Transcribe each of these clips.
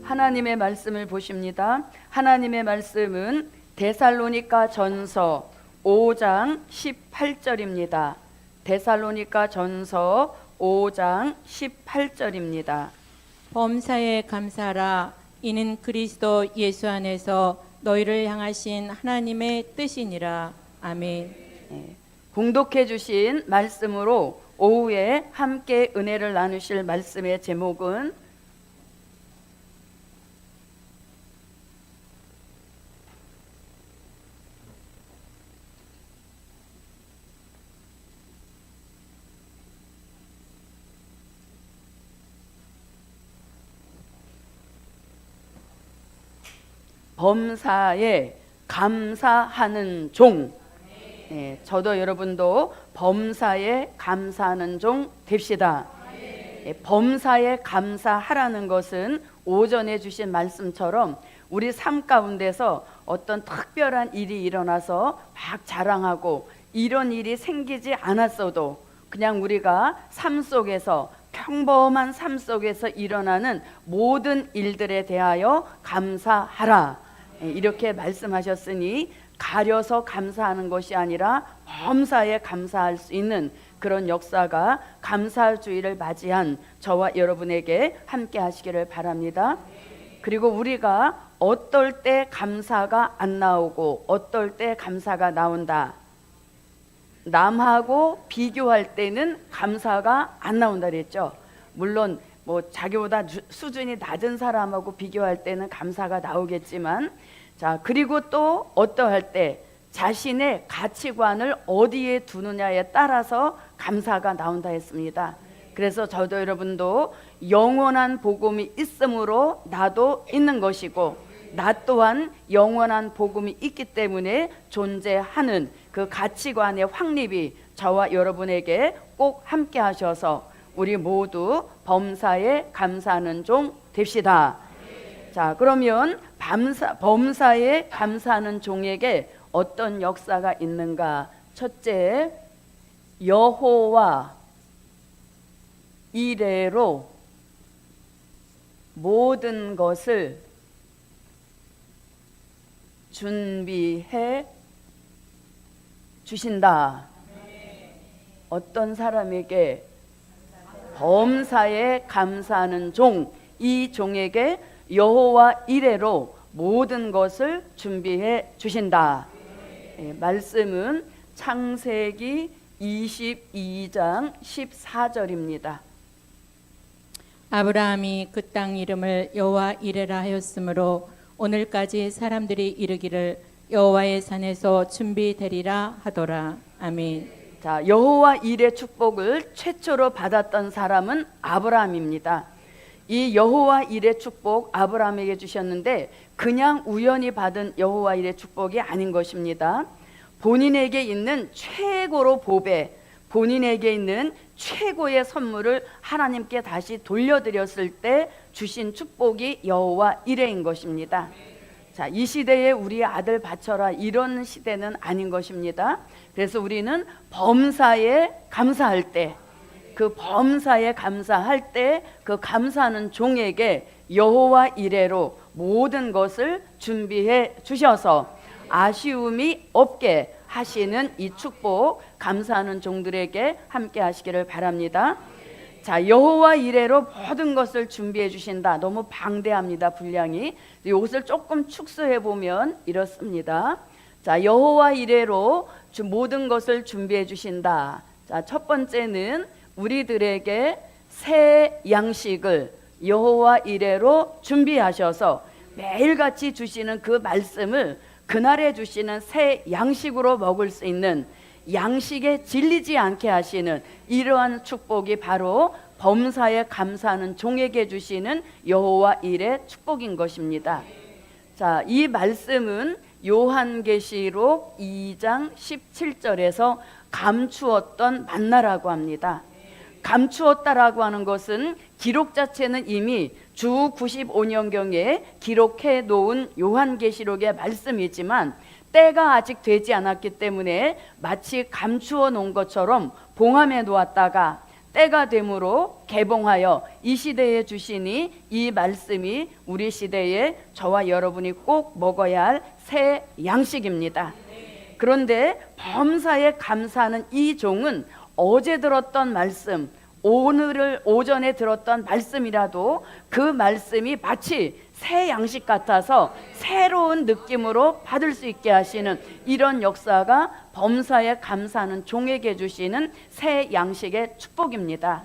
하나님의 말씀을 보십니다. 하나님의 말씀은 데살로니가 전서 5장 18절입니다. 데살로니가 전서 5장 18절입니다. 범사에 감사하라. 이는 그리스도 예수 안에서 너희를 향하신 하나님의 뜻이니라. 아멘. 봉독해 주신 말씀으로 오후에 함께 은혜를 나누실 말씀의 제목은 범사에 감사하는 종. 저도 여러분도 범사에 감사하는 종 됩시다. 범사에 감사하라는 것은 오전에 주신 말씀처럼 우리 삶 가운데서 어떤 특별한 일이 일어나서 막 자랑하고 이런 일이 생기지 않았어도 그냥 우리가 삶 속에서 평범한 삶 속에서 일어나는 모든 일들에 대하여 감사하라, 이렇게 말씀하셨으니 가려서 감사하는 것이 아니라 범사에 감사할 수 있는 그런 역사가 감사할 주일을 맞이한 저와 여러분에게 함께 하시기를 바랍니다. 그리고 우리가 어떨 때 감사가 안 나오고 어떨 때 감사가 나온다. 남하고 비교할 때는 감사가 안 나온다 그랬죠. 물론 자기보다 수준이 낮은 사람하고 비교할 때는 감사가 나오겠지만, 자, 그리고 또 어떠할 때 자신의 가치관을 어디에 두느냐에 따라서 감사가 나온다 했습니다. 그래서 저도 여러분도 영원한 복음이 있으므로 나도 있는 것이고, 나 또한 영원한 복음이 있기 때문에 존재하는 그 가치관의 확립이 저와 여러분에게 꼭 함께 하셔서 우리 모두 범사에 감사하는 종 됩시다. 자, 그러면 범사에 감사하는 종에게 어떤 역사가 있는가? 첫째, 여호와 이레로 모든 것을 준비해 주신다. 어떤 사람에게? 범사에 감사하는 종, 이 종에게 여호와 이레로 모든 것을 준비해 주신다. 말씀은 창세기 22장 14절입니다. 아브라함이 그 땅 이름을 여호와 이레라 하였으므로 오늘까지 사람들이 이르기를 여호와의 산에서 준비되리라 하더라. 아멘. 자, 여호와 이레 축복을 최초로 받았던 사람은 아브라함입니다. 이 여호와 이레 축복 아브라함에게 주셨는데 그냥 우연히 받은 여호와 이레 축복이 아닌 것입니다. 본인에게 있는 최고로 보배, 본인에게 있는 최고의 선물을 하나님께 다시 돌려드렸을 때 주신 축복이 여호와 이레인 것입니다. 자, 이 시대에 우리 아들 바쳐라 이런 시대는 아닌 것입니다. 그래서 우리는 범사에 감사할 때, 그 범사에 감사할 때 그 감사하는 종에게 여호와 이레로 모든 것을 준비해 주셔서 아쉬움이 없게 하시는 이 축복, 감사하는 종들에게 함께 하시기를 바랍니다. 자, 여호와 이레로 모든 것을 준비해 주신다. 너무 방대합니다, 분량이. 이것을 조금 축소해 보면 이렇습니다. 자, 여호와 이레로 모든 것을 준비해 주신다. 자, 첫 번째는 우리들에게 새 양식을 여호와 이레로 준비하셔서 매일같이 주시는 그 말씀을 그날에 주시는 새 양식으로 먹을 수 있는, 양식에 질리지 않게 하시는 이러한 축복이 바로 범사에 감사하는 종에게 주시는 여호와 이레 축복인 것입니다. 자, 이 말씀은 요한계시록 2장 17절에서 감추었던 만나라고 합니다. 감추었다라고 하는 것은 기록 자체는 이미 주 95년경에 기록해 놓은 요한계시록의 말씀이지만 때가 아직 되지 않았기 때문에 마치 감추어 놓은 것처럼 봉함해 놓았다가 때가 되므로 개봉하여 이 시대에 주시니 이 말씀이 우리 시대에 저와 여러분이 꼭 먹어야 할 새 양식입니다. 그런데 범사에 감사하는 이 종은 어제 들었던 말씀, 오늘을 오전에 들었던 말씀이라도 그 말씀이 마치 새 양식 같아서 새로운 느낌으로 받을 수 있게 하시는 이런 역사가 범사에 감사하는 종에게 주시는 새 양식의 축복입니다.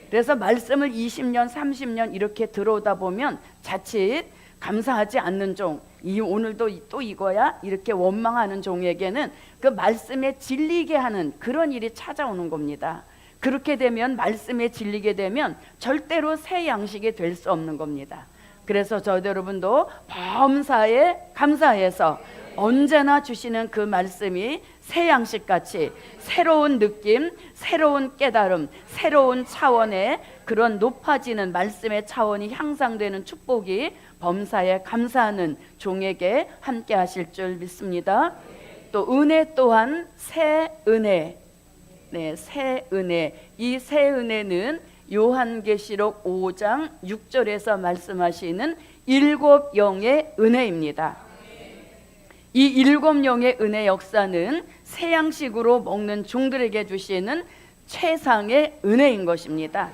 그래서 말씀을 20년, 30년 이렇게 들어오다 보면 자칫 감사하지 않는 종, 오늘도 또 이거야? 이렇게 원망하는 종에게는 그 말씀에 질리게 하는 그런 일이 찾아오는 겁니다. 그렇게 되면 말씀에 질리게 되면 절대로 새 양식이 될 수 없는 겁니다. 그래서 저희 여러분도 범사에 감사해서 언제나 주시는 그 말씀이 새 양식같이 새로운 느낌, 새로운 깨달음, 새로운 차원의 그런 높아지는 말씀의 차원이 향상되는 축복이 범사에 감사하는 종에게 함께 하실 줄 믿습니다. 또 은혜 또한 새 은혜, 새 은혜. 이 새 은혜는 요한계시록 5장 6절에서 말씀하시는 7영의 은혜입니다. 이 7영의 은혜 역사는 새 양식으로 먹는 종들에게 주시는 최상의 은혜인 것입니다.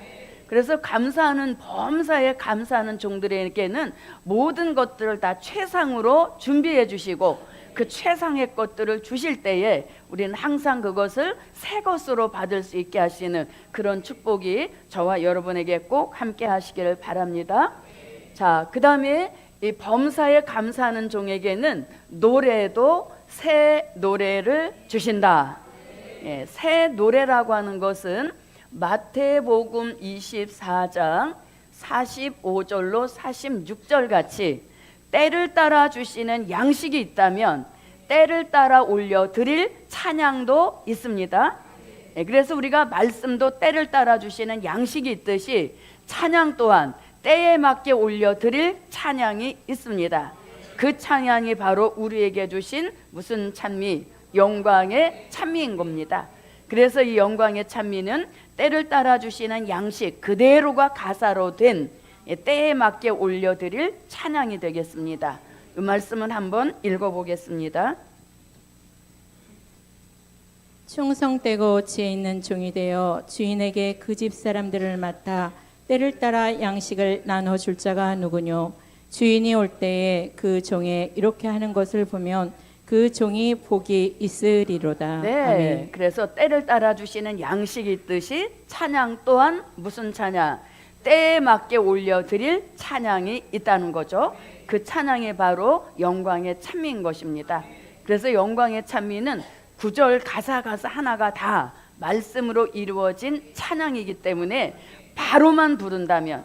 그래서 감사하는 범사에 감사하는 종들에게는 모든 것들을 다 최상으로 준비해 주시고 그 최상의 것들을 주실 때에 우리는 항상 그것을 새 것으로 받을 수 있게 하시는 그런 축복이 저와 여러분에게 꼭 함께 하시기를 바랍니다. 자, 그 다음에 이 범사에 감사하는 종에게는 노래도 새 노래를 주신다. 새 노래라고 하는 것은 마태복음 24장 45절로 46절 같이 때를 따라 주시는 양식이 있다면 때를 따라 올려드릴 찬양도 있습니다. 그래서 우리가 말씀도 때를 따라 주시는 양식이 있듯이 찬양 또한 때에 맞게 올려드릴 찬양이 있습니다. 그 찬양이 바로 우리에게 주신 무슨 찬미? 영광의 찬미인 겁니다. 그래서 이 영광의 찬미는 때를 따라 주시는 양식 그대로가 가사로 된 때에 맞게 올려드릴 찬양이 되겠습니다. 이 말씀은 한번 읽어보겠습니다. 충성되고 지혜 있는 종이 되어 주인에게 그 집 사람들을 맡아 때를 따라 양식을 나눠줄 자가 누구뇨? 주인이 올 때에 그 종에 이렇게 하는 것을 보면 그 종이 복이 있으리로다. 네, 아멘. 그래서 때를 따라 주시는 양식이 있듯이 찬양 또한 무슨 찬양? 때에 맞게 올려드릴 찬양이 있다는 거죠. 그 찬양이 바로 영광의 찬미인 것입니다. 그래서 영광의 찬미는 구절 가사 하나가 다 말씀으로 이루어진 찬양이기 때문에 바로만 부른다면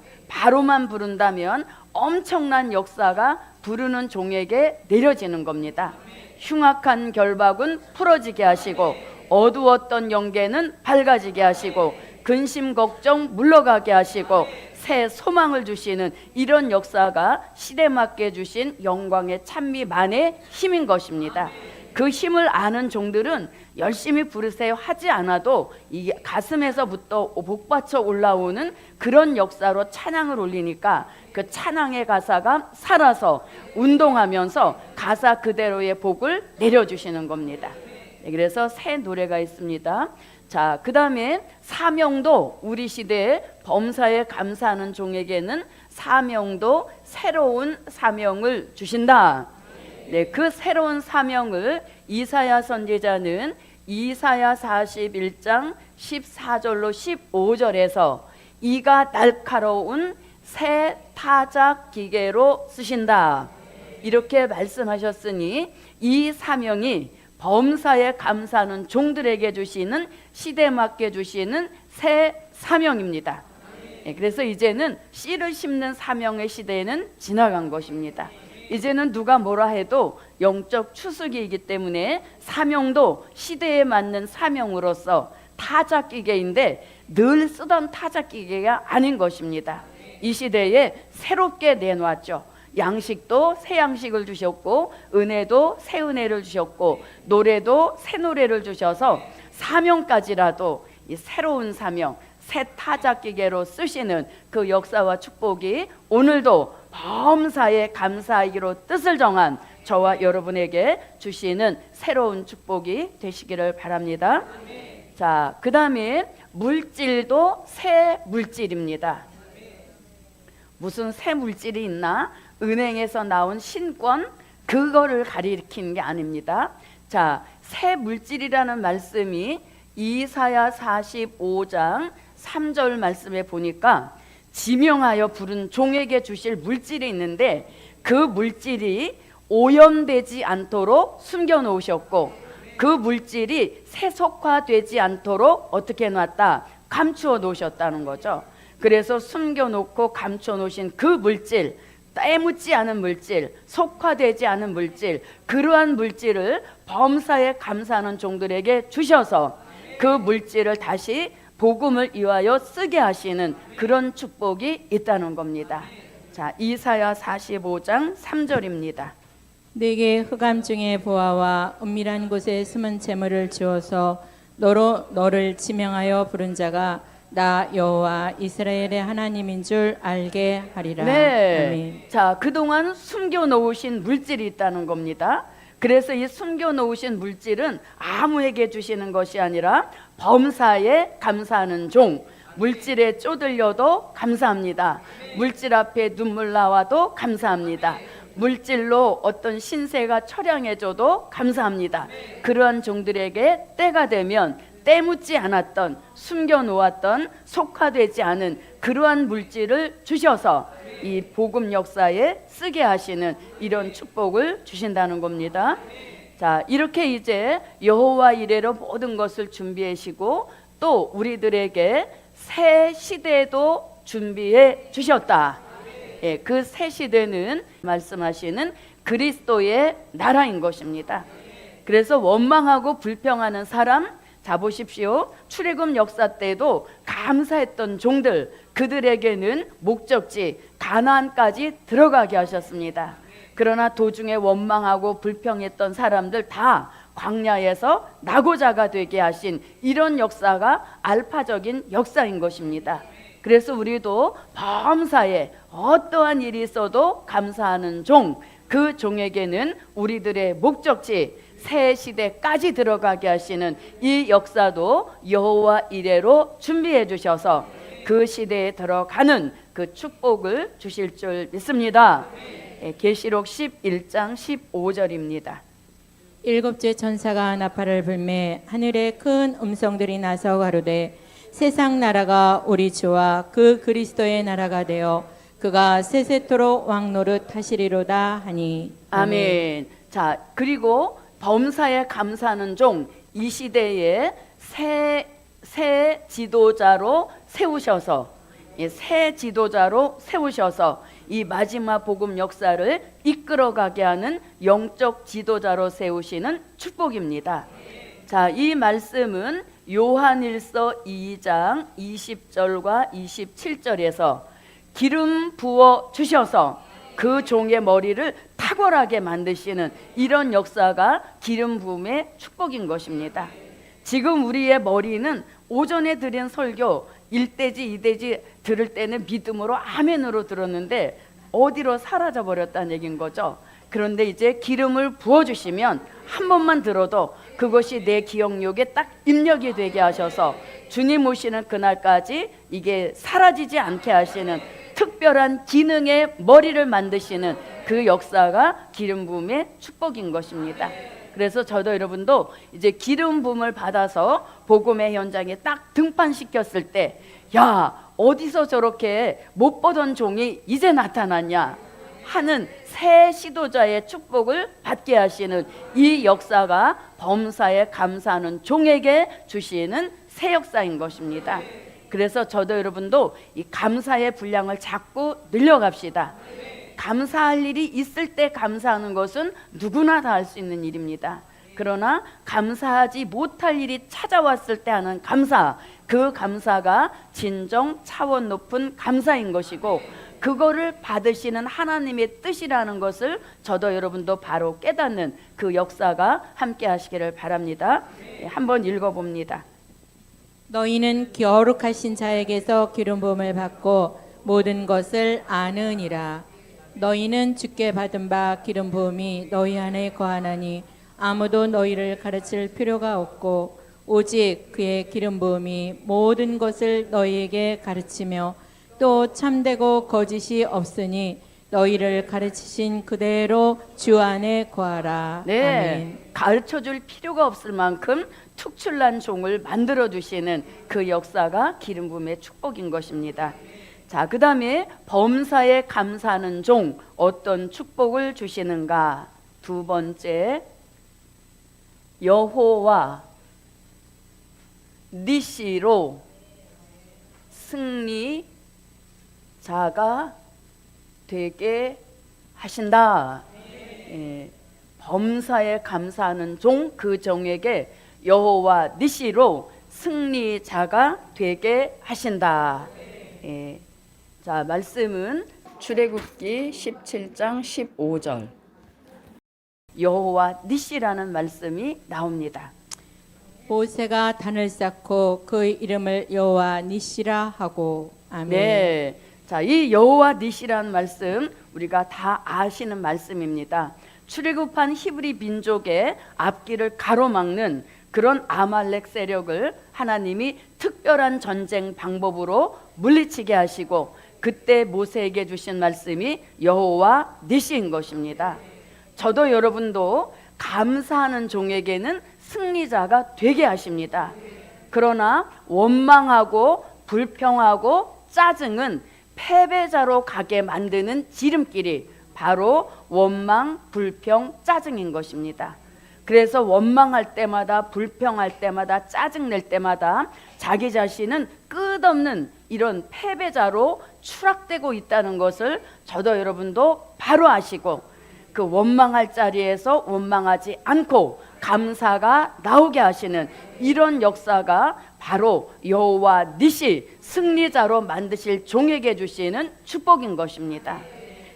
엄청난 역사가 부르는 종에게 내려지는 겁니다. 흉악한 결박은 풀어지게 하시고 어두웠던 영계는 밝아지게 하시고 근심 걱정 물러가게 하시고 새 소망을 주시는 이런 역사가 시대 맞게 주신 영광의 찬미만의 힘인 것입니다. 그 힘을 아는 종들은 열심히 부르세요 하지 않아도 이 가슴에서부터 복받쳐 올라오는 그런 역사로 찬양을 올리니까 그 찬양의 가사가 살아서 운동하면서 가사 그대로의 복을 내려주시는 겁니다. 그래서 새 노래가 있습니다. 자, 그 다음에 사명도 우리 시대에 범사에 감사하는 종에게는 사명도 새로운 사명을 주신다. 네, 그 새로운 사명을 이사야 선지자는 이사야 41장 14절로 15절에서 이가 날카로운 새 타작 기계로 쓰신다. 이렇게 말씀하셨으니 이 사명이 범사에 감사하는 종들에게 주시는 시대 맞게 주시는 새 사명입니다. 그래서 이제는 씨를 심는 사명의 시대에는 지나간 것입니다. 이제는 누가 뭐라 해도 영적 추수기이기 때문에 사명도 시대에 맞는 사명으로서 타작기계인데 늘 쓰던 타작기계가 아닌 것입니다. 이 시대에 새롭게 내놓았죠. 양식도 새 양식을 주셨고 은혜도 새 은혜를 주셨고 노래도 새 노래를 주셔서 사명까지라도 이 새로운 사명, 새 타작기계로 쓰시는 그 역사와 축복이 오늘도 범사에 감사하기로 뜻을 정한 저와 여러분에게 주시는 새로운 축복이 되시기를 바랍니다. 자, 그 다음에 물질도 새 물질입니다. 무슨 새 물질이 있나? 은행에서 나온 신권, 그거를 가리키는 게 아닙니다. 자, 새 물질이라는 말씀이 이사야 45장 3절 말씀에 보니까 지명하여 부른 종에게 주실 물질이 있는데 그 물질이 오염되지 않도록 숨겨놓으셨고 그 물질이 세속화되지 않도록 어떻게 해놨다? 감추어 놓으셨다는 거죠. 그래서 숨겨놓고 감춰놓으신 그 물질, 때묻지 않은 물질, 속화되지 않은 물질, 그러한 물질을 범사에 감사하는 종들에게 주셔서 그 물질을 다시 복음을 위하여 쓰게 하시는 그런 축복이 있다는 겁니다. 자, 이사야 45장 3절입니다. 내게 흑암 중에 보아와 은밀한 곳에 숨은 재물을 주어서 너를 지명하여 부른 자가 나 여호와 이스라엘의 하나님인 줄 알게 하리라. 네. 아멘. 자, 그동안 숨겨놓으신 물질이 있다는 겁니다. 그래서 이 숨겨놓으신 물질은 아무에게 주시는 것이 아니라 범사에 감사하는 종, 물질에 쪼들려도 감사합니다. 물질 앞에 눈물 나와도 감사합니다. 물질로 어떤 신세가 처량해져도 감사합니다. 그러한 종들에게 때가 되면 때묻지 않았던, 숨겨놓았던, 속화되지 않은 그러한 물질을 주셔서 이 복음 역사에 쓰게 하시는 이런 축복을 주신다는 겁니다. 자, 이렇게 이제 여호와 이레로 모든 것을 준비하시고 또 우리들에게 새 시대도 준비해 주셨다. 예, 그 새 시대는 말씀하시는 그리스도의 나라인 것입니다. 그래서 원망하고 불평하는 사람, 자 보십시오. 출애굽 역사 때도 감사했던 종들, 그들에게는 목적지 가나안까지 들어가게 하셨습니다. 그러나 도중에 원망하고 불평했던 사람들 다 광야에서 낙오자가 되게 하신 이런 역사가 알파적인 역사인 것입니다. 그래서 우리도 범사에 어떠한 일이 있어도 감사하는 종, 그 종에게는 우리들의 목적지 새 시대까지 들어가게 하시는 이 역사도 여호와 이레로 준비해 주셔서 그 시대에 들어가는 그 축복을 주실 줄 믿습니다. 계시록 11장 15절입니다. 일곱째 천사가 나팔을 불매 하늘에 큰 음성들이 나서 가로되 세상 나라가 우리 주와 그 그리스도의 나라가 되어 그가 세세토록 왕노릇 하시리로다 하니. 아멘. 자, 그리고 범사에 감사하는 종, 이 시대에 새 지도자로 세우셔서 새 지도자로 세우셔서 이 마지막 복음 역사를 이끌어가게 하는 영적 지도자로 세우시는 축복입니다. 자, 이 말씀은 요한일서 2장 20절과 27절에서 기름 부어 주셔서 그 종의 머리를 탁월하게 만드시는 이런 역사가 기름 부음의 축복인 것입니다. 지금 우리의 머리는 오전에 드린 설교 1대지 2대지 들을 때는 믿음으로 아멘으로 들었는데 어디로 사라져 버렸다는 얘기인 거죠. 그런데 이제 기름을 부어주시면 한 번만 들어도 그것이 내 기억력에 딱 입력이 되게 하셔서 주님 오시는 그날까지 이게 사라지지 않게 하시는 특별한 기능의 머리를 만드시는 그 역사가 기름 부음의 축복인 것입니다. 그래서 저도 여러분도 이제 기름 부음을 받아서 복음의 현장에 딱 등판시켰을 때, 야, 어디서 저렇게 못 보던 종이 이제 나타났냐 하는 새 시도자의 축복을 받게 하시는 이 역사가 범사에 감사하는 종에게 주시는 새 역사인 것입니다. 그래서 저도 여러분도 이 감사의 분량을 자꾸 늘려갑시다. 감사할 일이 있을 때 감사하는 것은 누구나 다 할 수 있는 일입니다. 그러나 감사하지 못할 일이 찾아왔을 때 하는 감사, 그 감사가 진정 차원 높은 감사인 것이고 그거를 받으시는 하나님의 뜻이라는 것을 저도 여러분도 바로 깨닫는 그 역사가 함께 하시기를 바랍니다. 한번 읽어봅니다. 너희는 거룩하신 자에게서 기름 부음을 받고 모든 것을 아느니라. 너희는 주께 받은 바 기름 부음이 너희 안에 거하나니 아무도 너희를 가르칠 필요가 없고 오직 그의 기름 부음이 모든 것을 너희에게 가르치며 또 참되고 거짓이 없으니 너희를 가르치신 그대로 주 안에 거하라. 네, 아멘. 가르쳐줄 필요가 없을 만큼 특출난 종을 만들어 주시는 그 역사가 기름 부음의 축복인 것입니다. 자, 그 다음에 범사에 감사하는 종, 어떤 축복을 주시는가? 두 번째, 여호와 니시로 승리자가 되게 하신다. 범사에 감사하는 종, 그 종에게 여호와 니시로 승리자가 되게 하신다. 자, 말씀은 출애굽기 17장 15절 여호와 니시라는 말씀이 나옵니다. 모세가 단을 쌓고 그 이름을 여호와 니시라 하고. 아멘. 네, 자, 이 여호와 니시라는 말씀 우리가 다 아시는 말씀입니다. 출애굽한 히브리 민족의 앞길을 가로막는 그런 아말렉 세력을 하나님이 특별한 전쟁 방법으로 물리치게 하시고 그때 모세에게 주신 말씀이 여호와 니시인 것입니다. 저도 여러분도 감사하는 종에게는 승리자가 되게 하십니다. 그러나 원망하고 불평하고 짜증은 패배자로 가게 만드는 지름길이 바로 원망, 불평, 짜증인 것입니다. 그래서 원망할 때마다 불평할 때마다 짜증낼 때마다 자기 자신은 끝없는 이런 패배자로 추락되고 있다는 것을 저도 여러분도 바로 아시고 그 원망할 자리에서 원망하지 않고 감사가 나오게 하시는 이런 역사가 바로 여호와 니시 승리자로 만드실 종에게 주시는 축복인 것입니다.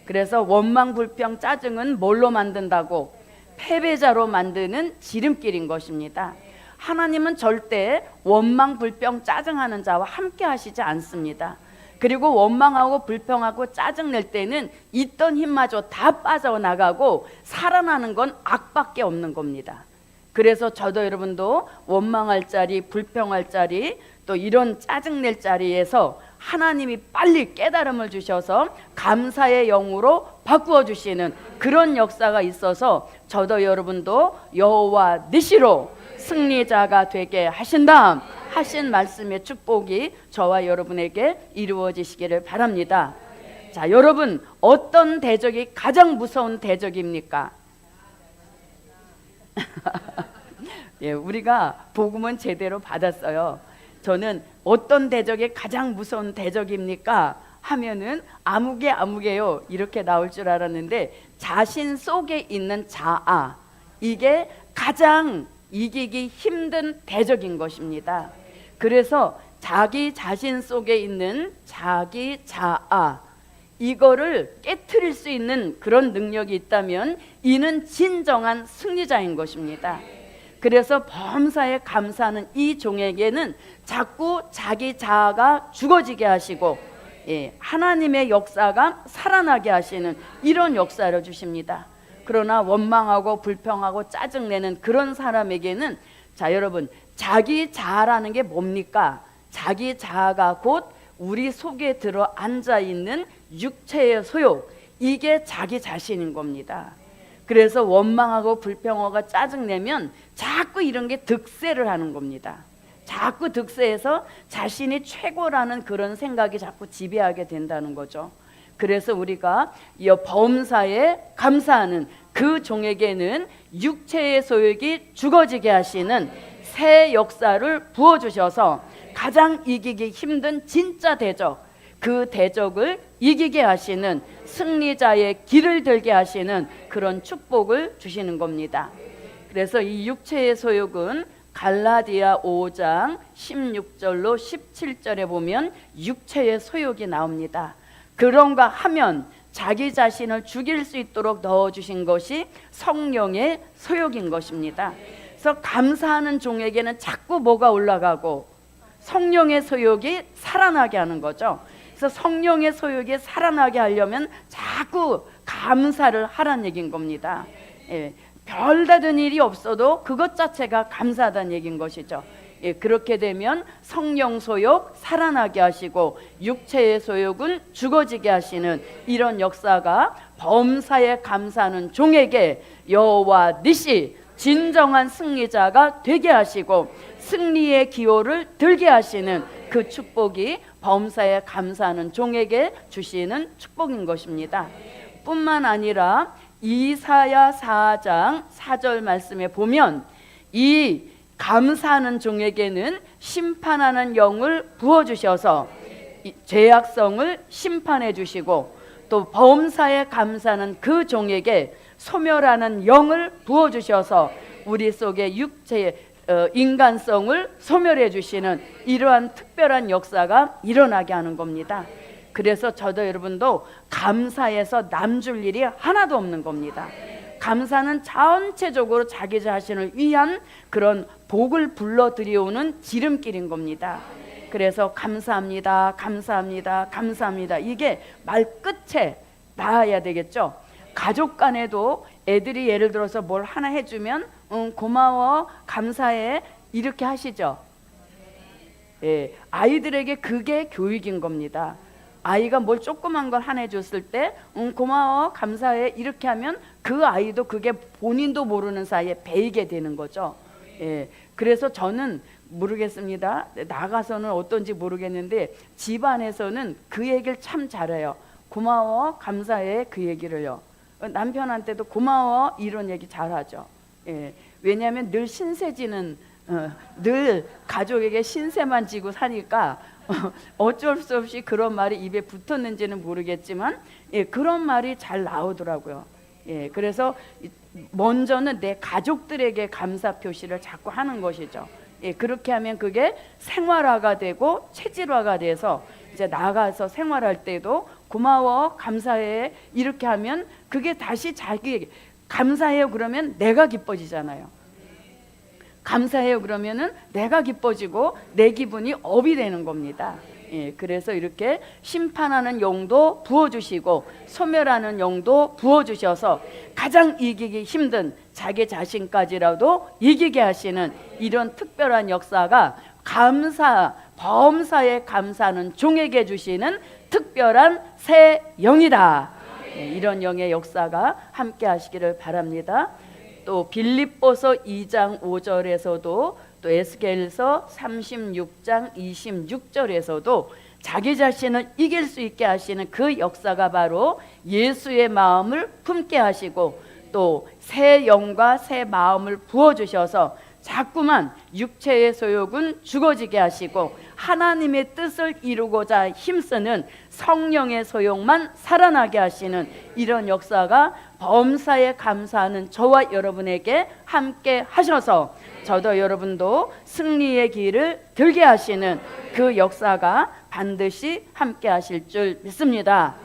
그래서 원망, 불평, 짜증은 뭘로 만든다고? 패배자로 만드는 지름길인 것입니다. 하나님은 절대 원망, 불평, 짜증하는 자와 함께 하시지 않습니다. 그리고 원망하고 불평하고 짜증낼 때는 있던 힘마저 다 빠져나가고 살아나는 건 악밖에 없는 겁니다. 그래서 저도 여러분도 원망할 자리, 불평할 자리, 또 이런 짜증낼 자리에서 하나님이 빨리 깨달음을 주셔서 감사의 영으로 바꾸어 주시는 그런 역사가 있어서 저도 여러분도 여호와 니시로 승리자가 되게 하신다 하신 말씀의 축복이 저와 여러분에게 이루어지시기를 바랍니다. 자, 여러분, 어떤 대적이 가장 무서운 대적입니까? 예, 우리가 복음은 제대로 받았어요. 저는 어떤 대적이 가장 무서운 대적입니까? 하면은 아무개요 이렇게 나올 줄 알았는데 자신 속에 있는 자아, 이게 가장 이기기 힘든 대적인 것입니다. 그래서 자기 자신 속에 있는 자기 자아, 이거를 깨트릴 수 있는 그런 능력이 있다면 이는 진정한 승리자인 것입니다. 그래서 범사에 감사하는 이 종에게는 자꾸 자기 자아가 죽어지게 하시고 하나님의 역사가 살아나게 하시는 이런 역사를 주십니다. 그러나 원망하고 불평하고 짜증내는 그런 사람에게는, 자, 여러분, 자기 자아라는 게 뭡니까? 자기 자아가 곧 우리 속에 들어 앉아 있는 육체의 소욕, 이게 자기 자신인 겁니다. 그래서 원망하고 불평하고 짜증내면 자꾸 이런 게 득세를 하는 겁니다. 자꾸 득세해서 자신이 최고라는 그런 생각이 자꾸 지배하게 된다는 거죠. 그래서 우리가 이 범사에 감사하는 그 종에게는 육체의 소욕이 죽어지게 하시는 새 역사를 부어주셔서 가장 이기기 힘든 진짜 대적, 그 대적을 이기게 하시는 승리자의 길을 들게 하시는 그런 축복을 주시는 겁니다. 그래서 이 육체의 소욕은 갈라디아 5장 16절로 17절에 보면 육체의 소욕이 나옵니다. 그런가 하면 자기 자신을 죽일 수 있도록 넣어주신 것이 성령의 소욕인 것입니다. 그래서 감사하는 종에게는 자꾸 뭐가 올라가고? 성령의 소욕이 살아나게 하는 거죠. 그래서 성령의 소욕이 살아나게 하려면 자꾸 감사를 하라는 얘기인 겁니다. 예, 별다른 일이 없어도 그것 자체가 감사하다는 얘기인 것이죠. 예, 그렇게 되면 성령 소욕 살아나게 하시고 육체의 소욕은 죽어지게 하시는 이런 역사가 범사에 감사하는 종에게 여호와 니시 진정한 승리자가 되게 하시고 승리의 기호를 들게 하시는 그 축복이 범사에 감사하는 종에게 주시는 축복인 것입니다. 뿐만 아니라 이사야 4장 4절 말씀에 보면 이 감사하는 종에게는 심판하는 영을 부어주셔서 죄악성을 심판해 주시고 또 범사에 감사하는 그 종에게 소멸하는 영을 부어주셔서 우리 속의 육체의 인간성을 소멸해 주시는 이러한 특별한 역사가 일어나게 하는 겁니다. 그래서 저도 여러분도 감사해서 남줄 일이 하나도 없는 겁니다. 감사는 전체적으로 자기 자신을 위한 그런 복을 불러 들여오는 지름길인 겁니다. 그래서 감사합니다, 감사합니다, 감사합니다. 이게 말 끝에 닿아야 되겠죠. 가족 간에도 애들이 예를 들어서 뭘 하나 해주면 고마워, 감사해 이렇게 하시죠. 예, 아이들에게 그게 교육인 겁니다. 아이가 뭘 조그만 걸 하나 해줬을 때 고마워, 감사해 이렇게 하면 그 아이도 그게 본인도 모르는 사이에 배이게 되는 거죠. 예, 그래서 저는 모르겠습니다. 나가서는 어떤지 모르겠는데 집안에서는 그 얘기를 참 잘해요. 고마워, 감사해 그 얘기를요. 남편한테도 고마워 이런 얘기 잘하죠. 예, 왜냐하면 늘 신세지는 늘 가족에게 신세만 지고 사니까 어쩔 수 없이 그런 말이 입에 붙었는지는 모르겠지만 예, 그런 말이 잘 나오더라고요. 예, 그래서 먼저는 내 가족들에게 감사 표시를 자꾸 하는 것이죠. 예, 그렇게 하면 그게 생활화가 되고 체질화가 돼서 이제 나가서 생활할 때도 고마워, 감사해 이렇게 하면 그게 다시 자기에게 감사해요 그러면 내가 기뻐지잖아요. 감사해요 그러면은 내가 기뻐지고 내 기분이 업이 되는 겁니다. 예, 그래서 이렇게 심판하는 영도 부어주시고 소멸하는 영도 부어주셔서 가장 이기기 힘든 자기 자신까지라도 이기게 하시는 이런 특별한 역사가 범사에 감사하는 종에게 주시는 특별한 새 영이다. 예, 이런 영의 역사가 함께 하시기를 바랍니다. 또 빌립보서 2장 5절에서도 또 에스겔서 36장 26절에서도 자기 자신을 이길 수 있게 하시는 그 역사가 바로 예수의 마음을 품게 하시고 또 새 영과 새 마음을 부어주셔서 자꾸만 육체의 소욕은 죽어지게 하시고 하나님의 뜻을 이루고자 힘쓰는 성령의 소욕만 살아나게 하시는 이런 역사가 범사에 감사하는 저와 여러분에게 함께 하셔서 저도 여러분도 승리의 길을 들게 하시는 그 역사가 반드시 함께 하실 줄 믿습니다.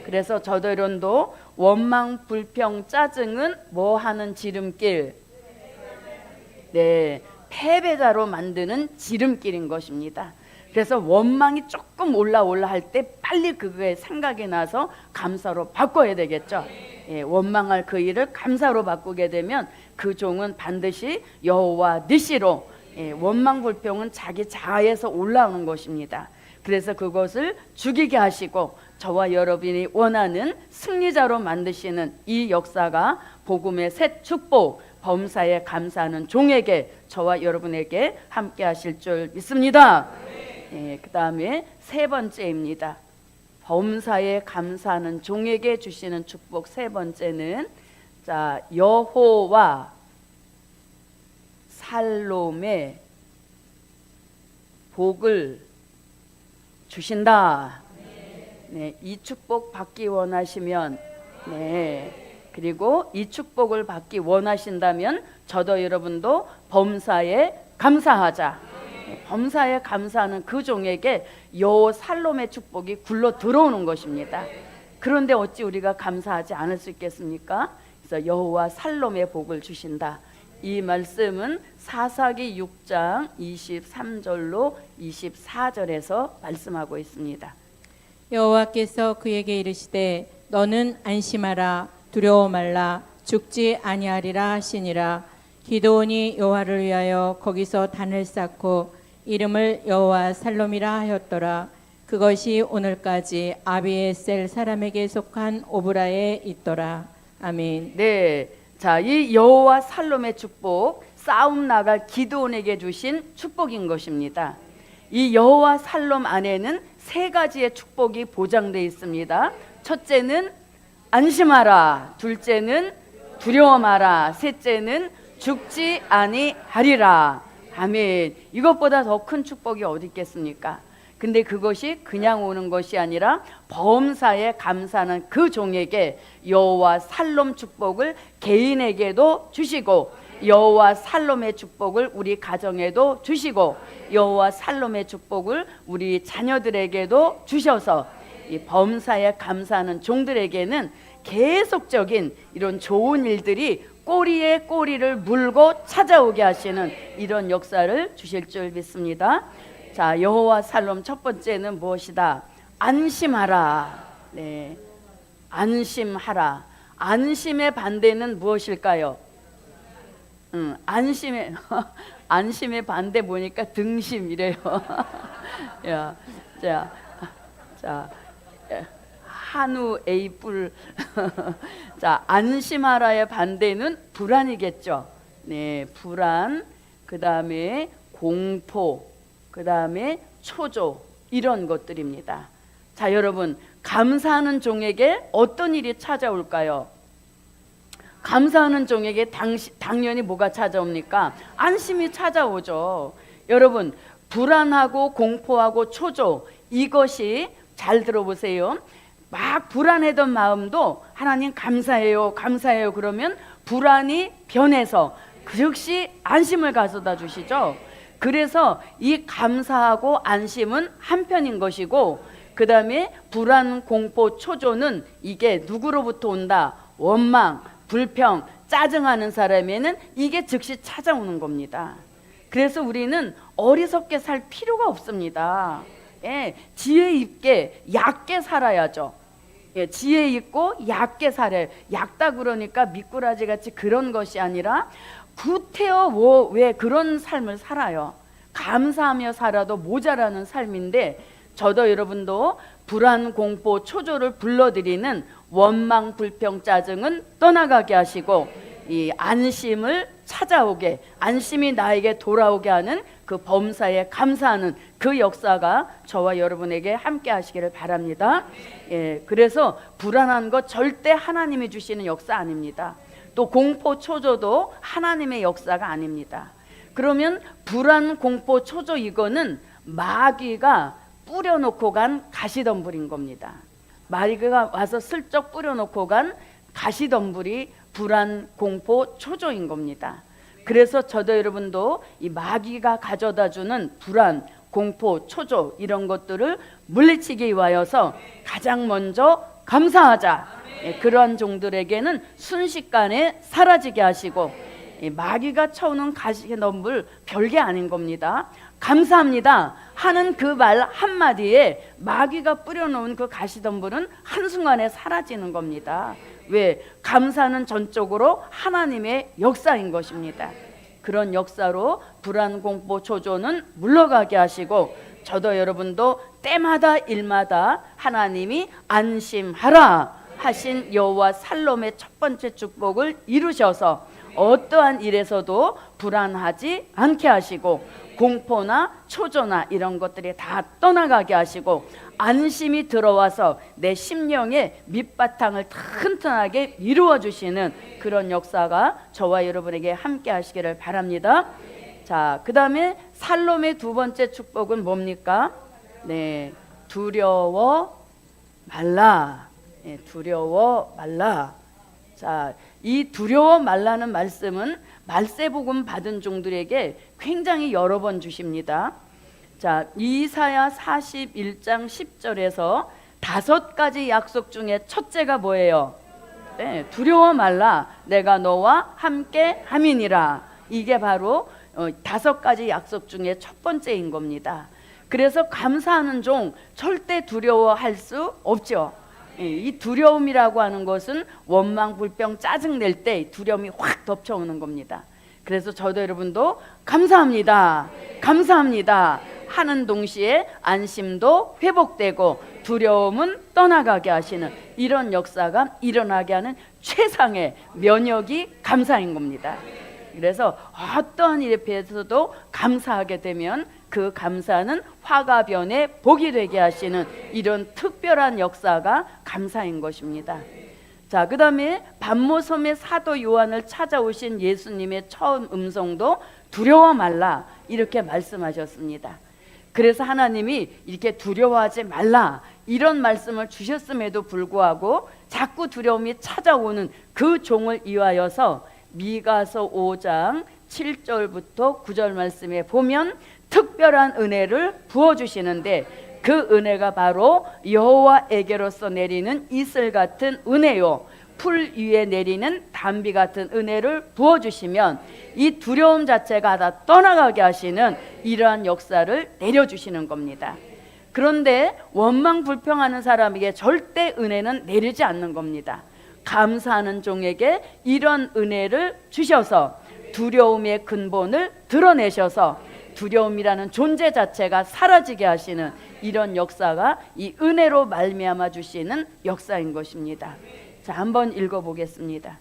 그래서 저도 여러분도 원망, 불평, 짜증은 뭐 하는 지름길? 네, 패배자로 만드는 지름길인 것입니다. 그래서 원망이 조금 올라 할 때 빨리 그거에 생각이 나서 감사로 바꿔야 되겠죠. 예, 원망할 그 일을 감사로 바꾸게 되면 그 종은 반드시 여호와 니시로 원망 불평은 자기 자아에서 올라오는 것입니다. 그래서 그것을 죽이게 하시고 저와 여러분이 원하는 승리자로 만드시는 이 역사가 복음의 새 축복 범사에 감사하는 종에게 저와 여러분에게 함께 하실 줄 믿습니다. 그 다음에 세 번째입니다. 범사에 감사하는 종에게 주시는 축복 세 번째는 자 여호와 살롬의 복을 주신다. 네, 이 축복 받기 원하시면 그리고 이 축복을 받기 원하신다면 저도 여러분도 범사에 감사하자. 범사에 감사하는 그 종에게 여호와 살롬의 축복이 굴러 들어오는 것입니다. 그런데 어찌 우리가 감사하지 않을 수 있겠습니까? 그래서 여호와 살롬의 복을 주신다. 이 말씀은 사사기 6장 23절로 24절에서 말씀하고 있습니다. 여호와께서 그에게 이르시되 너는 안심하라 두려워 말라 죽지 아니하리라 하시니라. 기드온이 여호와를 위하여 거기서 단을 쌓고 이름을 여호와 살롬이라 하였더라. 그것이 오늘까지 아비에셀 사람에게 속한 오브라에 있더라. 아멘. 네, 자, 이 여호와 살롬의 축복, 싸움 나갈 기드온에게 주신 축복인 것입니다. 이 여호와 살롬 안에는 세 가지의 축복이 보장되어 있습니다. 첫째는 안심하라, 둘째는 두려워 마라, 셋째는 죽지 아니하리라. 아멘. 이것보다 더 큰 축복이 어디 있겠습니까? 근데 그것이 그냥 오는 것이 아니라 범사에 감사하는 그 종에게 여호와 살롬 축복을 개인에게도 주시고, 여호와 살롬의 축복을 우리 가정에도 주시고, 여호와 살롬의 축복을 우리 자녀들에게도 주셔서 이 범사에 감사하는 종들에게는 계속적인 이런 좋은 일들이 꼬리에 꼬리를 물고 찾아오게 하시는 이런 역사를 주실 줄 믿습니다. 자, 여호와 살롬 첫 번째는 무엇이다? 안심하라. 네, 안심하라. 안심의 반대는 무엇일까요? 안심의 반대 보니까 등심이래요. 야, 자, 한우 A 뿔. 자, 안심하라의 반대는 불안이겠죠. 네, 불안. 그 다음에 공포. 그 다음에 초조. 이런 것들입니다. 자, 여러분, 감사하는 종에게 어떤 일이 찾아올까요? 감사하는 종에게 당연히 뭐가 찾아옵니까? 안심이 찾아오죠. 여러분, 불안하고 공포하고 초조, 이것이 잘 들어보세요. 막 불안했던 마음도 하나님 감사해요, 감사해요 그러면 불안이 변해서 즉시 안심을 가져다 주시죠. 그래서 이 감사하고 안심은 한편인 것이고, 그 다음에 불안, 공포, 초조는 이게 누구로부터 온다? 원망, 불평, 짜증하는 사람에는 이게 즉시 찾아오는 겁니다. 그래서 우리는 어리석게 살 필요가 없습니다. 예, 지혜 있게 얕게 살아야죠. 예, 지혜 있고 얕게 살아요. 얕다 그러니까 미꾸라지 같이 그런 것이 아니라 구태여 왜 그런 삶을 살아요. 감사하며 살아도 모자라는 삶인데, 저도 여러분도 불안, 공포, 초조를 불러들이는 원망, 불평, 짜증은 떠나가게 하시고 이 안심을 찾아오게, 안심이 나에게 돌아오게 하는 그 범사에 감사하는 그 역사가 저와 여러분에게 함께 하시기를 바랍니다. 예, 그래서 불안한 것 절대 하나님이 주시는 역사 아닙니다. 또 공포, 초조도 하나님의 역사가 아닙니다. 그러면 불안, 공포, 초조 이거는 마귀가 뿌려놓고 간 가시덤불인 겁니다. 마귀가 와서 슬쩍 뿌려놓고 간 가시덤불이 불안, 공포, 초조인 겁니다. 그래서 저도 여러분도 이 마귀가 가져다주는 불안, 공포, 초조 이런 것들을 물리치기 위하여서 가장 먼저 감사하자. 예, 그러한 종들에게는 순식간에 사라지게 하시고, 마귀가 쳐오는 가시덤불 별게 아닌 겁니다. 감사합니다 하는 그 말 한마디에 마귀가 뿌려놓은 그 가시덤불은 한순간에 사라지는 겁니다. 왜? 감사는 전적으로 하나님의 역사인 것입니다. 그런 역사로 불안, 공포, 초조는 물러가게 하시고, 저도 여러분도 때마다 일마다 하나님이 안심하라 하신 여호와 살롬의 첫 번째 축복을 이루셔서 어떠한 일에서도 불안하지 않게 하시고, 공포나 초조나 이런 것들이 다 떠나가게 하시고, 안심이 들어와서 내 심령의 밑바탕을 튼튼하게 이루어 주시는 그런 역사가 저와 여러분에게 함께 하시기를 바랍니다. 자, 그 다음에 살롬의 두 번째 축복은 뭡니까? 네, 두려워 말라. 네, 두려워 말라. 자, 이 두려워 말라는 말씀은 말세복음 받은 종들에게 굉장히 여러 번 주십니다. 자, 이사야 41장 10절에서 5가지 약속 중에 첫째가 뭐예요? 네, 두려워 말라, 내가 너와 함께 함이니라. 이게 바로 5가지 약속 중에 첫 번째인 겁니다. 그래서 감사하는 종 절대 두려워할 수 없죠. 이 두려움이라고 하는 것은 원망, 불평, 짜증 낼 때 두려움이 확 덮쳐오는 겁니다. 그래서 저도 여러분도 감사합니다, 감사합니다 하는 동시에 안심도 회복되고 두려움은 떠나가게 하시는 이런 역사가 일어나게 하는 최상의 면역이 감사인 겁니다. 그래서 어떠한 일에 비해서도 감사하게 되면 그 감사는 화가 변해 복이 되게 하시는 이런 특별한 역사가 감사인 것입니다. 자, 그 다음에 반모섬의 사도 요한을 찾아오신 예수님의 처음 음성도 두려워 말라 이렇게 말씀하셨습니다. 그래서 하나님이 이렇게 두려워하지 말라 이런 말씀을 주셨음에도 불구하고 자꾸 두려움이 찾아오는 그 종을 위하여서 미가서 5장 7절부터 9절 말씀에 보면 특별한 은혜를 부어주시는데 그 은혜가 바로 여호와에게로서 내리는 이슬 같은 은혜요, 풀 위에 내리는 단비 같은 은혜를 부어주시면 이 두려움 자체가 다 떠나가게 하시는 이러한 역사를 내려주시는 겁니다. 그런데 원망 불평하는 사람에게 절대 은혜는 내리지 않는 겁니다. 감사하는 종에게 이런 은혜를 주셔서 두려움의 근본을 드러내셔서 두려움이라는 존재 자체가 사라지게 하시는 이런 역사가 이 은혜로 말미암아 주시는 역사인 것입니다. 자, 한번 읽어보겠습니다.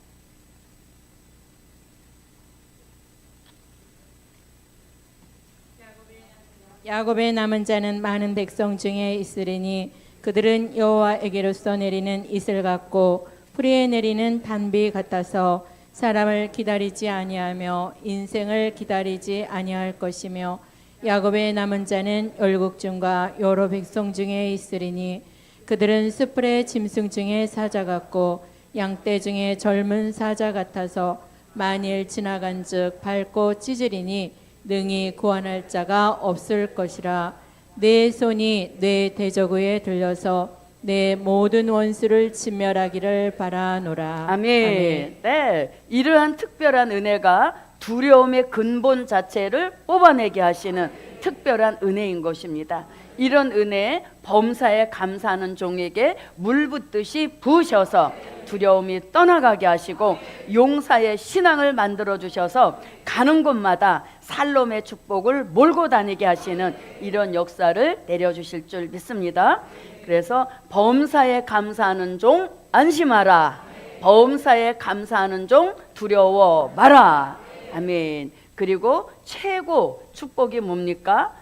야곱의 남은 자는 많은 백성 중에 있으리니 그들은 여호와에게로서 내리는 이슬 같고 풀이에 내리는 단비 같아서 사람을 기다리지 아니하며 인생을 기다리지 아니할 것이며 야곱의 남은 자는 열국중과 여러 백성 중에 있으리니 그들은 숯불의 짐승 중에 사자 같고 양떼 중에 젊은 사자 같아서 만일 지나간즉 밟고 찢으리니 능히 구원할 자가 없을 것이라. 내 손이 내 대적에 들려서 내 모든 원수를 진멸하기를 바라노라. 아멘. 네, 이러한 특별한 은혜가 두려움의 근본 자체를 뽑아내게 하시는 특별한 은혜인 것입니다. 이런 은혜 범사에 감사하는 종에게 물 붓듯이 부으셔서 두려움이 떠나가게 하시고 용사의 신앙을 만들어 주셔서 가는 곳마다 살롬의 축복을 몰고 다니게 하시는 이런 역사를 내려주실 줄 믿습니다. 그래서 범사에 감사하는 종 안심하라, 범사에 감사하는 종 두려워 마라. 아멘. 그리고 최고 축복이 뭡니까?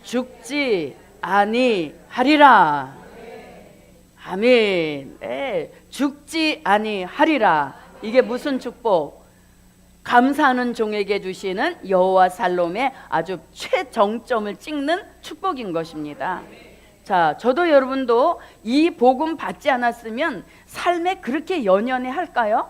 죽지 아니하리라. 아멘. 네, 죽지 아니하리라. 이게 무슨 축복? 감사하는 종에게 주시는 여호와 살롬의 아주 최정점을 찍는 축복인 것입니다. 자, 저도 여러분도 이 복음 받지 않았으면 삶에 그렇게 연연해 할까요?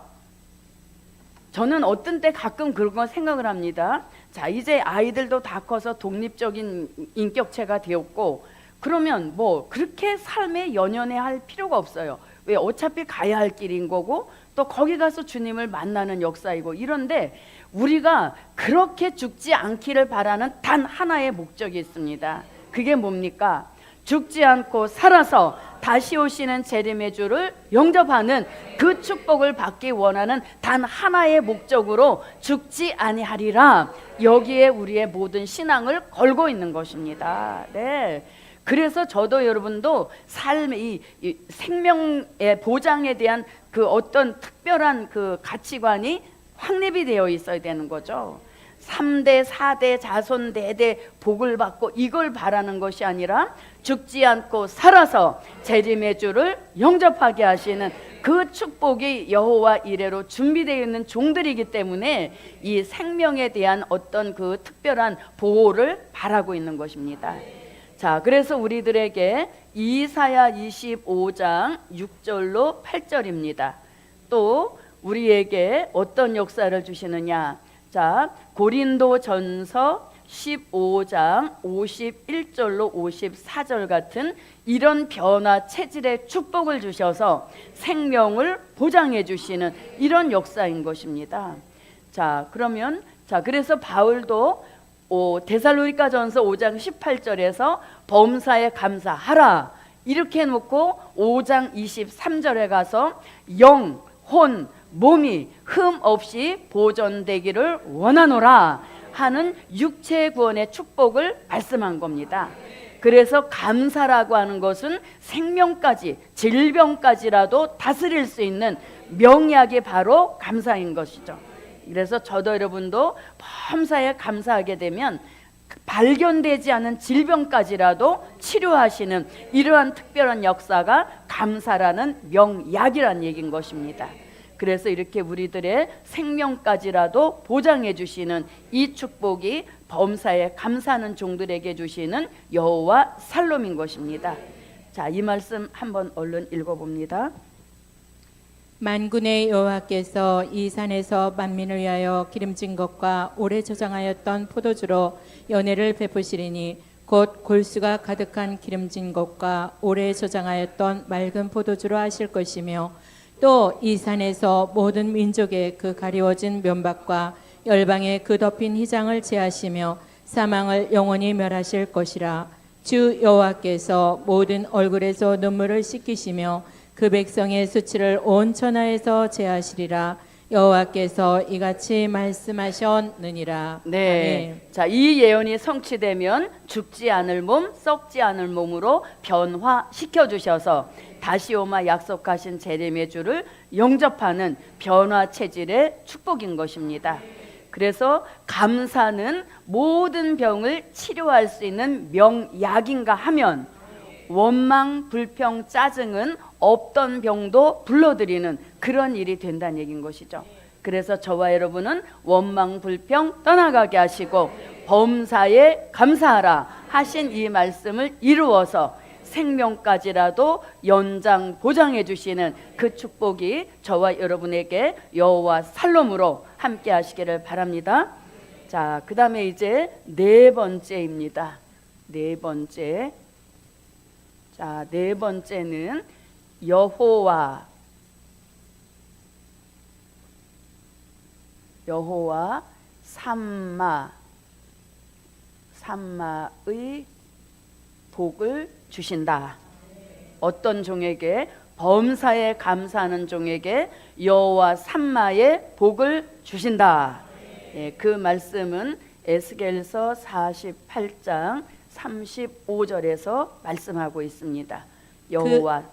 저는 어떤 때 가끔 그런 거 생각을 합니다. 자, 이제 아이들도 다 커서 독립적인 인격체가 되었고 그러면 뭐 그렇게 삶에 연연해 할 필요가 없어요. 왜? 어차피 가야 할 길인 거고 또 거기 가서 주님을 만나는 역사이고 이런데 우리가 그렇게 죽지 않기를 바라는 단 하나의 목적이 있습니다. 그게 뭡니까? 죽지 않고 살아서 다시 오시는 재림의 주를 영접하는 그 축복을 받기 원하는 단 하나의 목적으로 죽지 아니하리라. 여기에 우리의 모든 신앙을 걸고 있는 것입니다. 네. 그래서 저도 여러분도 삶의 이 생명의 보장에 대한 그 어떤 특별한 그 가치관이 확립이 되어 있어야 되는 거죠. 3대 4대 자손 4대 복을 받고 이걸 바라는 것이 아니라 죽지 않고 살아서 재림의 주를 영접하게 하시는 그 축복이 여호와 이레로 준비되어 있는 종들이기 때문에 이 생명에 대한 어떤 그 특별한 보호를 바라고 있는 것입니다. 자, 그래서 우리들에게 이사야 25장 6절로 8절입니다. 또 우리에게 어떤 역사를 주시느냐? 자, 고린도전서 15장 51절로 54절 같은 이런 변화 체질의 축복을 주셔서 생명을 보장해 주시는 이런 역사인 것입니다. 자, 그러면 자, 그래서 바울도 데살로니가전서 5장 18절에서 범사에 감사하라 이렇게 해놓고 5장 23절에 가서 영, 혼, 몸이 흠 없이 보존되기를 원하노라 하는 육체 구원의 축복을 말씀한 겁니다. 그래서 감사라고 하는 것은 생명까지, 질병까지라도 다스릴 수 있는 명약이 바로 감사인 것이죠. 그래서 저도 여러분도 범사에 감사하게 되면 발견되지 않은 질병까지라도 치료하시는 이러한 특별한 역사가 감사라는 명약이라는 얘기인 것입니다. 그래서 이렇게 우리들의 생명까지라도 보장해 주시는 이 축복이 범사에 감사하는 종들에게 주시는 여호와 살롬인 것입니다. 자, 이 말씀 한번 얼른 읽어봅니다. 만군의 여호와께서 이 산에서 만민을 위하여 기름진 것과 오래 저장하였던 포도주로 연회를 베푸시리니 곧 골수가 가득한 기름진 것과 오래 저장하였던 맑은 포도주로 하실 것이며 또 이 산에서 모든 민족의 그 가리워진 면박과 열방의 그 덮인 휘장을 제하시며 사망을 영원히 멸하실 것이라. 주 여호와께서 모든 얼굴에서 눈물을 씻기시며 그 백성의 수치를 온 천하에서 제하시리라. 여호와께서 이같이 말씀하셨느니라. 네. 아멘. 자, 이 예언이 성취되면 죽지 않을 몸, 썩지 않을 몸으로 변화시켜 주셔서 다시 오마 약속하신 재림의 주를 영접하는 변화 체질의 축복인 것입니다. 그래서 감사는 모든 병을 치료할 수 있는 명약인가 하면 원망, 불평, 짜증은 없던 병도 불러들이는 그런 일이 된다는 얘기인 것이죠. 그래서 저와 여러분은 원망, 불평 떠나가게 하시고 범사에 감사하라 하신 이 말씀을 이루어서 생명까지라도 연장 보장해 주시는 그 축복이 저와 여러분에게 여호와 살롬으로 함께 하시기를 바랍니다. 자, 그 다음에 이제 네 번째입니다. 네 번째. 자, 네 번째는 여호와 삼마의 복을 주신다. 어떤 종에게? 범사에 감사하는 종에게 여호와 삼마의 복을 주신다. 예, 그 말씀은 에스겔서 48장 35절에서 말씀하고 있습니다. 여호와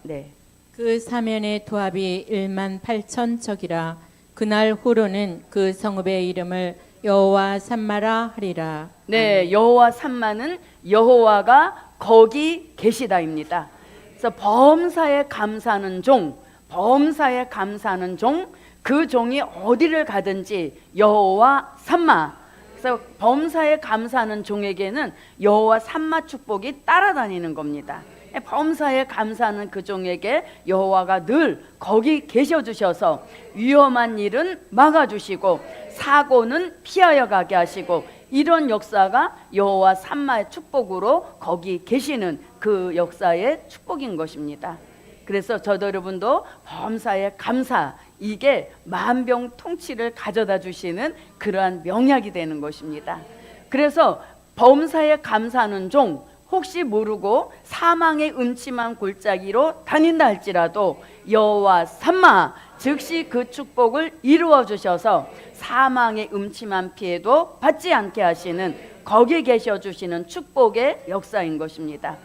그 사면의 도합이 1만 8천 척이라. 그날 후로는 그 성읍의 이름을 여호와 삼마라 하리라. 네, 여호와 삼마는 여호와가 거기 계시다입니다. 그래서 범사에 감사하는 종, 범사에 감사하는 종, 그 종이 어디를 가든지 여호와 삼마. 그래서 범사에 감사하는 종에게는 여호와 삼마 축복이 따라다니는 겁니다. 범사에 감사하는 그 종에게 여호와가 늘 거기 계셔 주셔서 위험한 일은 막아주시고 사고는 피하여 가게 하시고 이런 역사가 여호와 삼마의 축복으로 거기 계시는 그 역사의 축복인 것입니다. 그래서 저도 여러분도 범사에 감사, 이게 만병통치를 가져다 주시는 그러한 명약이 되는 것입니다. 그래서 범사에 감사하는 종, 혹시 모르고 사망의 음침한 골짜기로 다닌다 할지라도 여호와 삼마 즉시 그 축복을 이루어 주셔서 사망의 음침한 피해도 받지 않게 하시는 거기에 계셔 주시는 축복의 역사인 것입니다.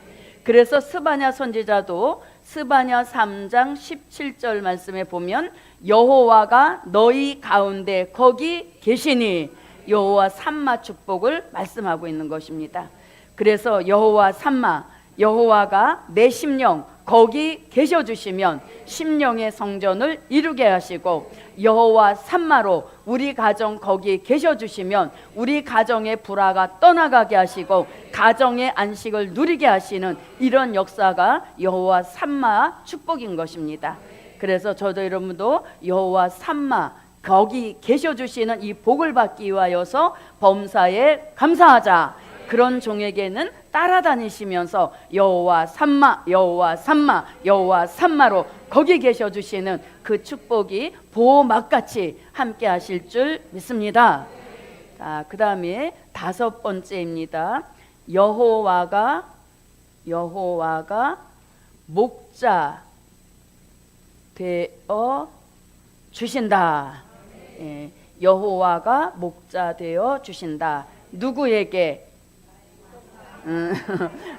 그래서 스바냐 선지자도 스바냐 3장 17절 말씀에 보면 여호와가 너희 가운데 거기 계시니 여호와 삼마 축복을 말씀하고 있는 것입니다. 그래서 여호와 삼마, 여호와가 내 심령 거기 계셔 주시면 심령의 성전을 이루게 하시고 여호와 삼마로 우리 가정 거기 계셔 주시면 우리 가정의 불화가 떠나가게 하시고 가정의 안식을 누리게 하시는 이런 역사가 여호와 삼마 축복인 것입니다. 그래서 저도 여러분도 여호와 삼마 거기 계셔 주시는 이 복을 받기 위하여서 범사에 감사하자. 그런 종에게는 따라다니시면서 여호와 삼마, 여호와 삼마, 여호와 삼마로 거기 계셔 주시는 그 축복이 보호막같이 함께 하실 줄 믿습니다. 자, 그다음에 5번째입니다. 여호와가 목자 되어 주신다. 예, 여호와가 목자 되어 주신다. 누구에게?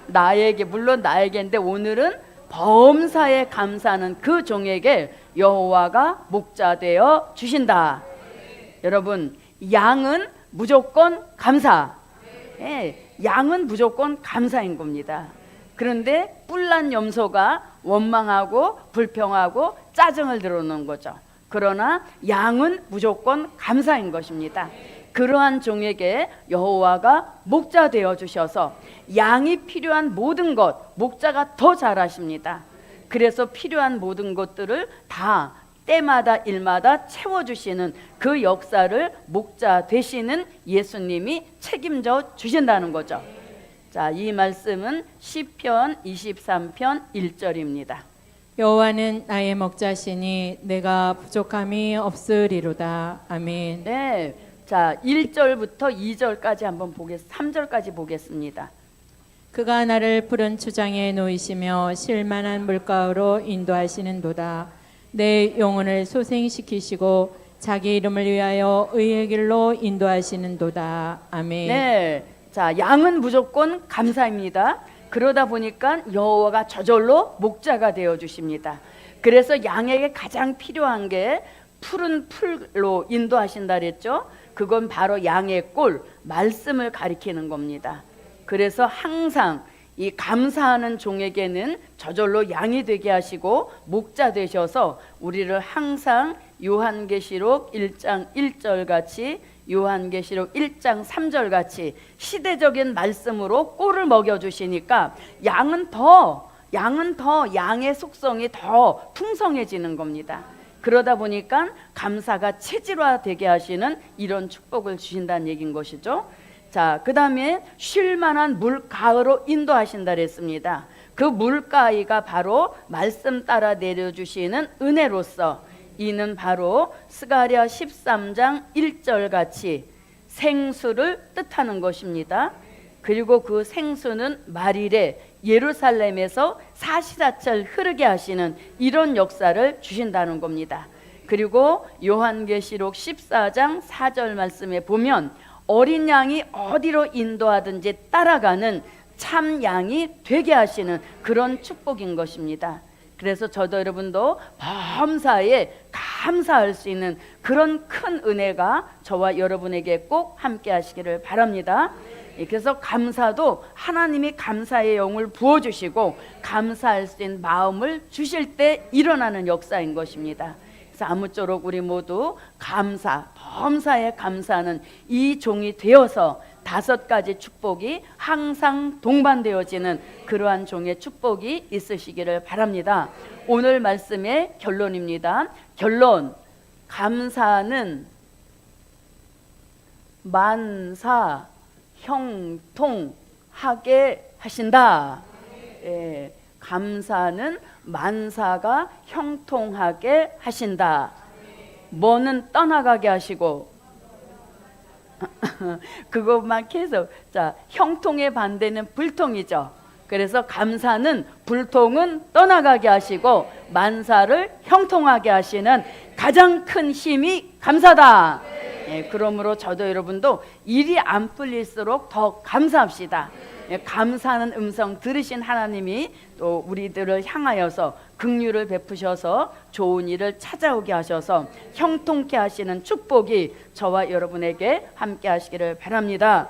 나에게, 물론 나에게인데 오늘은 범사에 감사하는 그 종에게 여호와가 목자 되어 주신다. 여러분, 양은 무조건 감사. 예, 양은 무조건 감사인 겁니다. 그런데 뿔난 염소가 원망하고 불평하고 짜증을 드러놓는 거죠. 그러나 양은 무조건 감사인 것입니다. 그러한 종에게 여호와가 목자 되어 주셔서 양이 필요한 모든 것, 목자가 더 잘하십니다. 그래서 필요한 모든 것들을 다 때마다 일마다 채워주시는 그 역사를 목자 되시는 예수님이 책임져 주신다는 거죠. 자, 이 말씀은 시편 23편 1절입니다. 여호와는 나의 목자시니 내가 부족함이 없으리로다. 아멘. 네, 자 1절부터 2절까지 한번 3절까지 보겠습니다. 그가 나를 푸른 추장에 놓이시며 쉴만한 물가로 인도하시는도다. 내 영혼을 소생시키시고 자기 이름을 위하여 의의 길로 인도하시는도다. 아멘. 네, 자 양은 무조건 감사입니다. 그러다 보니까 여호와가 저절로 목자가 되어 주십니다. 그래서 양에게 가장 필요한 게 푸른 풀로 인도하신다 그랬죠. 그건 바로 양의 꼴, 말씀을 가리키는 겁니다. 그래서 항상 이 감사하는 종에게는 저절로 양이 되게 하시고 목자 되셔서 우리를 항상 요한계시록 1장 1절 같이, 요한계시록 1장 3절 같이 시대적인 말씀으로 꼴을 먹여주시니까 양은 더 양의 속성이 더 풍성해지는 겁니다. 그러다 보니까 감사가 체질화되게 하시는 이런 축복을 주신다는 얘기인 것이죠. 자, 그 다음에 쉴만한 물가로 인도하신다 그랬습니다. 그 물가가 바로 말씀 따라 내려주시는 은혜로서, 이는 바로 스가랴 13장 1절 같이 생수를 뜻하는 것입니다. 그리고 그 생수는 말일에 예루살렘에서 사시사철 흐르게 하시는 이런 역사를 주신다는 겁니다. 그리고 요한계시록 14장 4절 말씀에 보면 어린 양이 어디로 인도하든지 따라가는 참 양이 되게 하시는 그런 축복인 것입니다. 그래서 저도 여러분도 범사에 감사할 수 있는 그런 큰 은혜가 저와 여러분에게 꼭 함께 하시기를 바랍니다. 그래서 감사도 하나님이 감사의 영을 부어주시고 감사할 수 있는 마음을 주실 때 일어나는 역사인 것입니다. 그래서 아무쪼록 우리 모두 감사, 범사에 감사하는 이 종이 되어서 5가지 축복이 항상 동반되어지는 그러한 종의 축복이 있으시기를 바랍니다. 오늘 말씀의 결론입니다. 결론, 감사는 만사 형통하게 하신다. 예, 감사는 만사가 형통하게 하신다. 뭐는 떠나가게 하시고 그것만 계속. 자, 형통의 반대는 불통이죠. 그래서 감사는 불통은 떠나가게 하시고 만사를 형통하게 하시는 가장 큰 힘이 감사다. 예, 그러므로 저도 여러분도 일이 안 풀릴수록 더 감사합시다. 예, 감사하는 음성 들으신 하나님이 또 우리들을 향하여서 긍휼을 베푸셔서 좋은 일을 찾아오게 하셔서 형통케 하시는 축복이 저와 여러분에게 함께 하시기를 바랍니다.